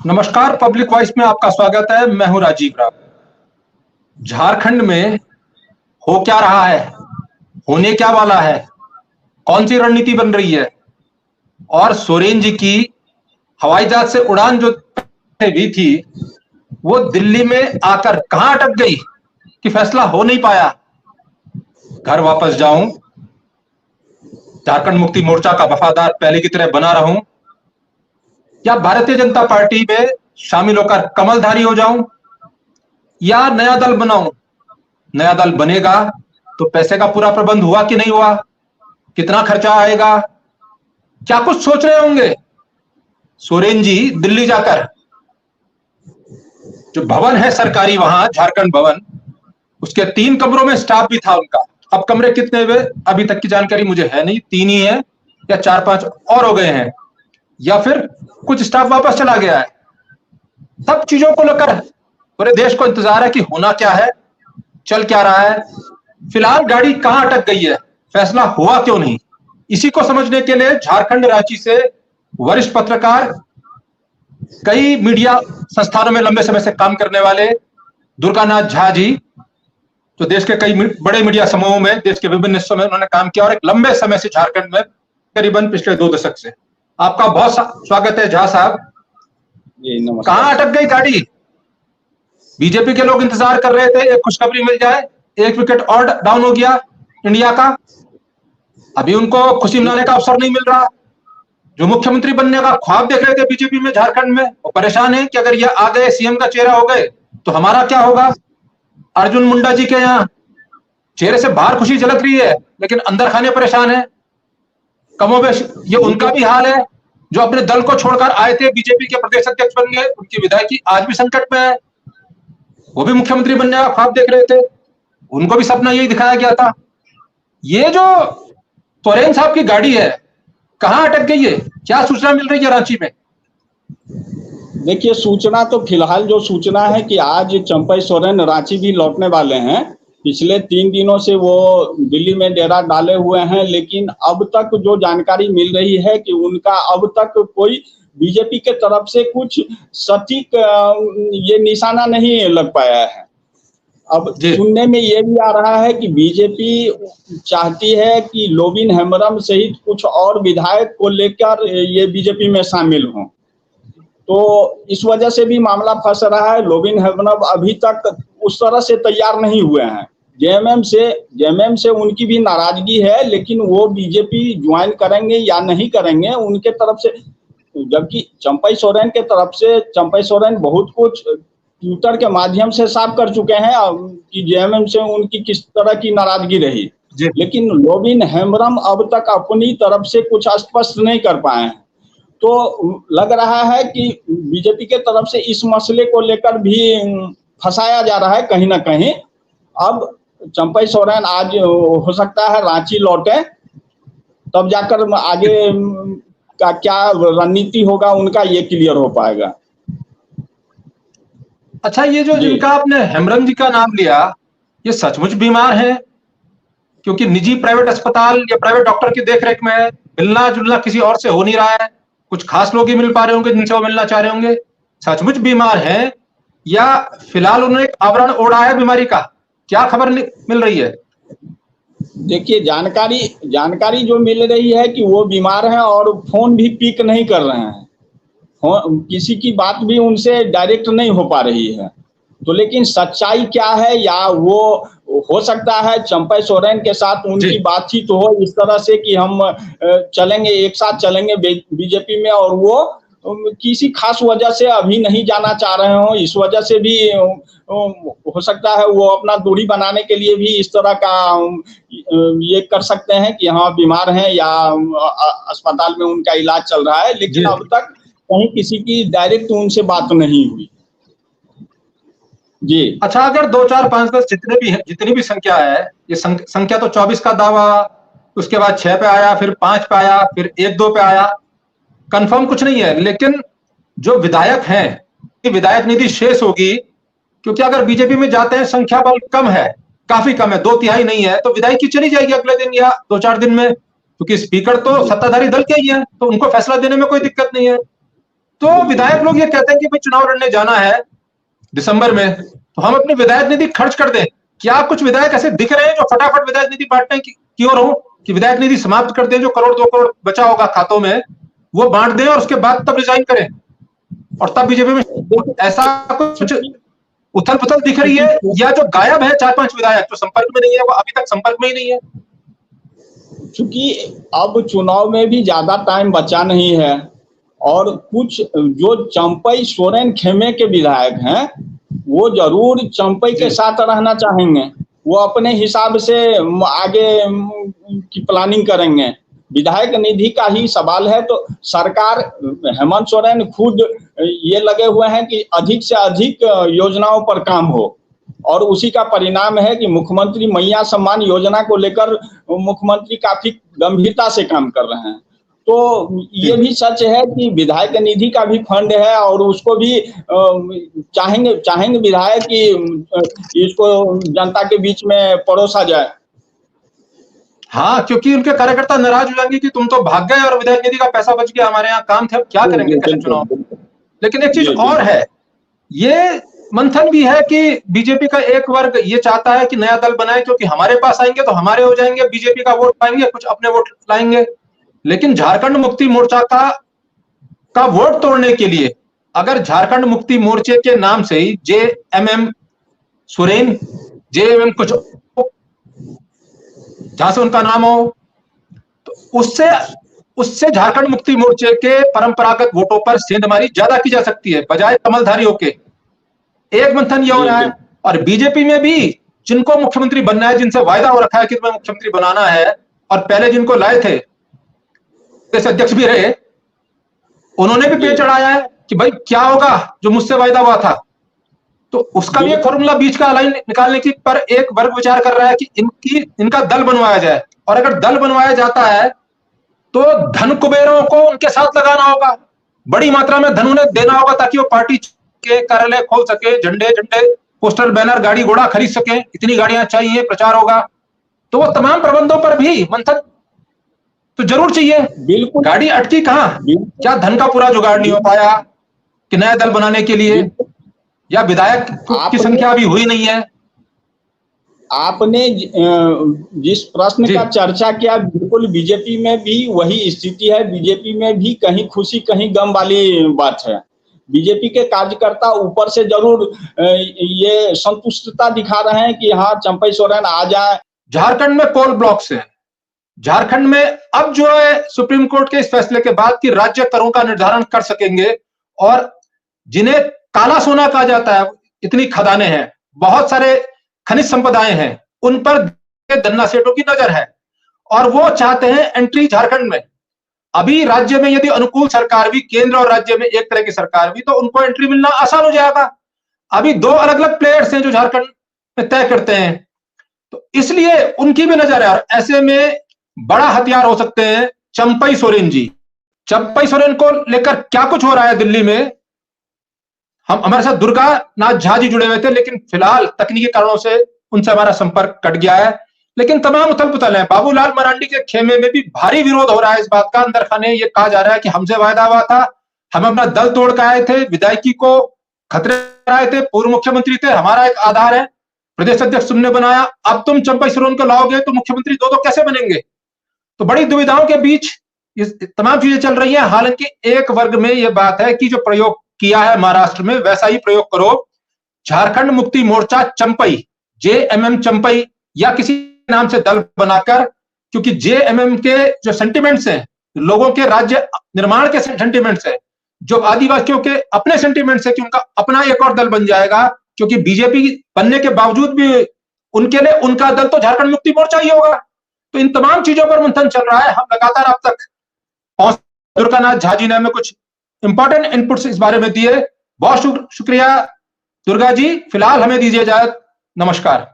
नमस्कार, public voice में आपका स्वागत है। मैं हूं राजीव राव। झारखंड में हो क्या रहा है, होने क्या वाला है, कौन सी रणनीति बन रही है और सोरेन जी की हवाई जहाज से उड़ान जो हुई थी वो दिल्ली में आकर कहां अटक गई कि फैसला हो नहीं पाया। घर वापस जाऊं, झारखंड मुक्ति मोर्चा का वफादार पहले की तरह बना रहूं, या भारतीय जनता पार्टी में शामिल होकर कमलधारी हो जाऊं, या नया दल बनाऊं। नया दल बनेगा तो पैसे का पूरा प्रबंध हुआ कि नहीं हुआ, कितना खर्चा आएगा, क्या कुछ सोच रहे होंगे सोरेन जी। दिल्ली जाकर जो भवन है सरकारी, वहां झारखंड भवन, उसके 3 कमरों में स्टाफ भी था उनका। अब कमरे कितने हुए अभी तक की जानकारी मुझे है नहीं, 3 ही है या 4-5 और हो गए हैं, या फिर कुछ स्टाफ वापस चला गया है। सब चीजों को लेकर पूरे देश को इंतजार है कि होना क्या है, चल क्या रहा है, फिलहाल गाड़ी कहां अटक गई है, फैसला हुआ क्यों नहीं। इसी को समझने के लिए झारखंड रांची से वरिष्ठ पत्रकार, कई मीडिया संस्थानों में लंबे समय से काम करने वाले दुर्गानाथ झा जी, जो देश के कई बड़े मीडिया समूहों में, देश के विभिन्न हिस्सों में उन्होंने काम किया और एक लंबे समय से झारखंड में, करीबन पिछले 2 दशक से। आपका बहुत स्वागत है झा साहब। कहां अटक गई गाड़ी? बीजेपी के लोग इंतजार कर रहे थे एक खुशखबरी मिल जाए, 1 विकेट और डाउन हो गया इंडिया का, अभी उनको खुशी मनाने का अवसर नहीं मिल रहा। जो मुख्यमंत्री बनने का ख्वाब देख रहे थे बीजेपी में झारखंड में, वो परेशान है कि अगर ये आ गए, सीएम का चेहरा हो गए तो हमारा क्या होगा। अर्जुन मुंडा जी के यहाँ चेहरे से बाहर खुशी झलक रही है लेकिन अंदर खाने परेशान है। कमोबेश ये उनका भी हाल है। जो अपने दल को छोड़कर आए थे, बीजेपी के प्रदेश अध्यक्ष बन गए, उनकी विधायकी आज भी संकट में है। वो भी मुख्यमंत्री बनने का ख्वाब देख रहे थे, उनको भी सपना यही दिखाया गया था। ये जो सोरेन साहब की गाड़ी है, कहां अटक गई है, क्या सूचना मिल रही है रांची में? देखिए, सूचना तो फिलहाल जो सूचना है कि आज चंपई सोरेन रांची भी लौटने वाले हैं। पिछले 3 दिनों से वो दिल्ली में डेरा डाले हुए हैं, लेकिन अब तक जो जानकारी मिल रही है कि उनका अब तक कोई बीजेपी के तरफ से कुछ सटीक ये निशाना नहीं लग पाया है। अब सुनने में ये भी आ रहा है कि बीजेपी चाहती है कि लोबिन हेम्ब्रम सहित कुछ और विधायक को लेकर ये बीजेपी में शामिल हों, तो इस वजह से भी मामला फंस रहा है। लोबिन हेम्ब्रम अभी तक उस तरह से तैयार नहीं हुए हैं। जेएमएम से उनकी भी नाराजगी है, लेकिन वो बीजेपी ज्वाइन करेंगे या नहीं करेंगे उनके तरफ से, जबकि चंपई सोरेन के तरफ से, चंपई सोरेन बहुत कुछ ट्विटर के माध्यम से साफ कर चुके हैं कि जेएमएम से उनकी किस तरह की नाराजगी रही, लेकिन लोबिन हेम्ब्रम अब तक अपनी तरफ से कुछ स्पष्ट नहीं कर पाए हैं। तो लग रहा है कि बीजेपी के तरफ से इस मसले को लेकर भी फंसाया जा रहा है कहीं ना कहीं। अब चंपई सोरेन आज हो सकता है रांची लौटे, तब जाकर आगे का क्या रणनीति होगा उनका ये क्लियर हो पाएगा। अच्छा, ये जो जिनका आपने हेम्ब्रम जी का नाम लिया, ये सचमुच बीमार है? क्योंकि निजी प्राइवेट अस्पताल या प्राइवेट डॉक्टर की देखरेख में है, मिलना जुलना किसी और से हो नहीं रहा है, कुछ खास लोग ही मिल पा रहे होंगे जिनसे वो मिलना चाह रहे होंगे। सचमुच बीमार है या फिलहाल उन्होंने एक आवरण ओढ़ा है बीमारी का? क्या खबर मिल रही है? देखिए, जानकारी जो मिल रही है कि वो बीमार हैं और फोन भी पिक नहीं कर रहे हैं, किसी की बात भी उनसे डायरेक्ट नहीं हो पा रही है। तो लेकिन सच्चाई क्या है, या वो हो सकता है चंपई सोरेन के साथ उनकी बातचीत हो इस तरह से कि हम चलेंगे, एक साथ चलेंगे बीजेपी में, और वो किसी खास वजह से अभी नहीं जाना चाह रहे हो, इस वजह से भी हो सकता है वो अपना दूरी बनाने के लिए भी इस तरह का ये कर सकते हैं कि हाँ बीमार हैं या अस्पताल में उनका इलाज चल रहा है, लेकिन अब तक कहीं किसी की डायरेक्ट उनसे बात नहीं हुई जी। अच्छा, अगर 2, 4, 5, 10 जितनी भी संख्या है, ये संख्या तो 24 का दावा, उसके बाद 6 पे आया, फिर 5 पे आया, फिर 1-2 पे आया, कंफर्म कुछ नहीं है। लेकिन जो विधायक हैं, विधायक निधि शेष होगी, क्योंकि अगर बीजेपी में जाते हैं संख्या बल कम है, काफी कम है, 2/3 नहीं है, तो विधायकी चली जाएगी अगले दिन या 2-4 दिन में, क्योंकि स्पीकर तो सत्ताधारी दल के ही है, तो उनको फैसला देने में कोई दिक्कत नहीं है। तो विधायक लोग ये कहते हैं कि भाई चुनाव लड़ने जाना है दिसंबर में, तो हम अपनी विधायक निधि खर्च कर दें। क्या कुछ विधायक ऐसे दिख रहे हैं जो फटाफट विधायक निधि बांटने की ओर हो, कि विधायक निधि समाप्त कर दें, जो करोड़ 2 करोड़ बचा होगा खातों में वो बांट दें और उसके बाद तब रिजाइन करें, और तब बीजेपी में ऐसा कुछ उथल पुथल दिख रही है? या जो गायब है 4-5 विधायक जो संपर्क में नहीं है, वो अभी तक संपर्क में ही नहीं है? क्योंकि अब चुनाव में भी ज्यादा टाइम बचा नहीं है, और कुछ जो चंपई सोरेन खेमे के विधायक हैं वो जरूर चंपई के साथ रहना चाहेंगे, वो अपने हिसाब से आगे की प्लानिंग करेंगे। विधायक निधि का ही सवाल है, तो सरकार, हेमंत सोरेन खुद ये लगे हुए हैं कि अधिक से अधिक योजनाओं पर काम हो, और उसी का परिणाम है कि मुख्यमंत्री मैया सम्मान योजना को लेकर मुख्यमंत्री काफी गंभीरता से काम कर रहे हैं। तो ये भी सच है कि विधायक निधि का भी फंड है, और उसको भी चाहेंगे विधायक कि इसको जनता के बीच में परोसा जाए। हाँ, क्योंकि उनके कार्यकर्ता नाराज हो जाएंगे कि तुम तो भाग गए और विधायक निधि का पैसा बच गया, हमारे यहाँ काम थे, क्या करेंगे कैसे चुनाव। लेकिन एक चीज और है, ये मंथन भी है कि बीजेपी का एक वर्ग ये चाहता है कि नया दल बनाए, क्योंकि हमारे पास आएंगे तो हमारे हो जाएंगे, बीजेपी का वोट पाएंगे, कुछ अपने वोट लाएंगे। लेकिन झारखंड मुक्ति मोर्चा का वोट तोड़ने के लिए अगर झारखंड मुक्ति मोर्चे के नाम से ही JMM सोरेन, JMM कुछ जहां से उनका नाम हो, तो उससे झारखंड मुक्ति मोर्चे के परंपरागत वोटों पर सेंधमारी ज्यादा की जा सकती है, बजाय कमलधारियों के। एक मंथन ये हो रहा है। और बीजेपी में भी जिनको मुख्यमंत्री बनना है, जिनसे वायदा हो रखा है कि तुम्हें मुख्यमंत्री बनाना है, और पहले जिनको लाए थे, जैसे अध्यक्ष भी रहे, उन्होंने भी पेड़ चढ़ाया है कि भाई क्या होगा जो मुझसे वायदा हुआ था। तो उसका भी एक फॉर्मूला बीच का लाइन निकालने की पर एक वर्ग विचार कर रहा है कि इनका दल बनवाया जाए, और अगर दल बनवाया जाता है तो धन कुबेरों को उनके साथ लगाना होगा, बड़ी मात्रा में धन उन्हें देना होगा, ताकि वो पार्टी के कार्यालय खोल सके, झंडे पोस्टर बैनर गाड़ी घोड़ा खरीद सके, इतनी गाड़ियां चाहिए, प्रचार होगा। तो वो तमाम प्रबंधों पर भी मंथन तो जरूर चाहिए। बिल्कुल, गाड़ी अटकी कहां? क्या धन का पूरा जुगाड़ नहीं हो पाया कि नया दल बनाने के लिए, या विधायक की संख्या अभी हुई नहीं है? आपने जिस प्रश्न का चर्चा किया, बिल्कुल बीजेपी में भी वही स्थिति है। बीजेपी में भी कहीं खुशी कहीं गम वाली बात है। बीजेपी के कार्यकर्ता ऊपर से जरूर ये संतुष्टता दिखा रहे हैं कि हाँ चंपई सोरेन आ जाए। झारखंड में कोल ब्लॉक्स है। झारखंड में अब जो है सुप्रीम कोर्ट के इस फैसले के बाद कि राज्य करों का निर्धारण कर सकेंगे, और जिन्हें काला सोना कहा जाता है, इतनी खदानें हैं, बहुत सारे खनिज संपदाएं हैं, उन पर धन्ना सेठों की नजर है, और वो चाहते हैं एंट्री झारखंड में। अभी राज्य में यदि अनुकूल सरकार भी, केंद्र और राज्य में एक तरह की सरकार भी, तो उनको एंट्री मिलना आसान हो जाएगा। अभी 2 अलग अलग प्लेयर्स हैं जो झारखंड में तय करते हैं, तो इसलिए उनकी भी नजर है। और ऐसे में बड़ा हथियार हो सकते हैं चंपई सोरेन जी। चंपई सोरेन को लेकर क्या कुछ हो रहा है दिल्ली में, हमारे साथ दुर्गा नाथ झा जी जुड़े हुए थे, लेकिन फिलहाल तकनीकी कारणों से उनसे हमारा संपर्क कट गया है। लेकिन तमाम उथल पुथल है। बाबूलाल मरांडी के खेमे में भी भारी विरोध हो रहा है इस बात का। अंदर खाने ये कहा जा रहा है कि हमसे वायदा हुआ था, हम अपना दल तोड़ के आए थे, विधायकी को खतरे आए थे, पूर्व मुख्यमंत्री थे, हमारा एक आधार है, प्रदेश अध्यक्ष तुमने बनाया, अब तुम चंपई सोरेन को लाओगे तो मुख्यमंत्री दो कैसे बनेंगे? तो बड़ी दुविधाओं के बीच ये तमाम चीजें चल रही हैं। हालांकि एक वर्ग में यह बात है कि जो प्रयोग किया है महाराष्ट्र में, वैसा ही प्रयोग करो। झारखंड मुक्ति मोर्चा चंपई, JMM चंपई, या किसी नाम से दल बनाकर, क्योंकि JMM के जो सेंटिमेंट्स हैं, लोगों के राज्य निर्माण के सेंटिमेंट्स हैं, जो आदिवासियों के अपने सेंटिमेंट्स है कि उनका अपना एक और दल बन जाएगा, क्योंकि बीजेपी बनने के बावजूद भी उनके लिए उनका दल तो झारखंड मुक्ति मोर्चा ही होगा। तो इन तमाम चीजों पर मंथन चल रहा है। हम लगातार आप तक पहुंच, दुर्गा नाथ झा जी ने हमें कुछ इंपॉर्टेंट इनपुट्स इस बारे में दिए। बहुत शुक्रिया दुर्गा जी। फिलहाल हमें दीजिए इजाजत। नमस्कार।